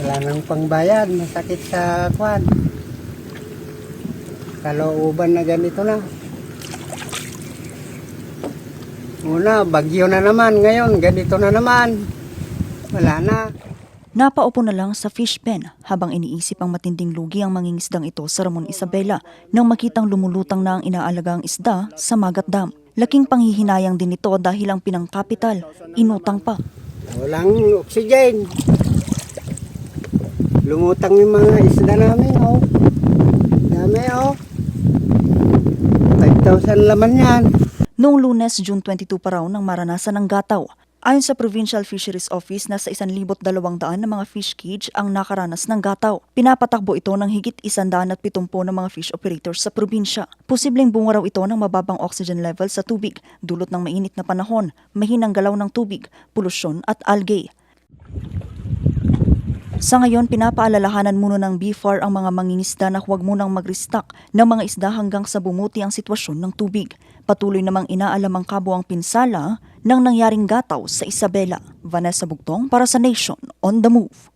Wala nang pangbayad, masakit sa kwan. Kalooban na ganito na. Una, bagyo na naman. Ngayon, ganito na naman. Wala na. Napaupo na lang sa fish pen habang iniisip ang matinding lugi ang mangingisdang ito sa Ramon Isabela nang makitang lumulutang na ang inaalagang isda sa Magat Dam. Laking panghihinayang din ito dahil ang pinangkapital, inutang pa. Walang oxygen. Lumutang yung mga isda namin, oh. Dami, oh. 5,000 laman yan. Noong Lunes, June 22 pa raw nang maranasan ng gataw. Ayon sa Provincial Fisheries Office, nasa 1,200 na mga fish cage ang nakaranas ng gataw. Pinapatakbo ito ng higit 170 ng mga fish operators sa probinsya. Posibleng bunga raw ito ng mababang oxygen level sa tubig, dulot ng mainit na panahon, mahinang galaw ng tubig, polusyon at algae. Sa ngayon, pinapaalalahanan muna ng BFAR ang mga mangingisda na huwag munang mag-restock ng mga isda hanggang sa bumuti ang sitwasyon ng tubig. Patuloy namang inaalam ang kabuang pinsala ng nangyaring gataw sa Isabela. Vanessa Bugtong para sa Nation on the Move.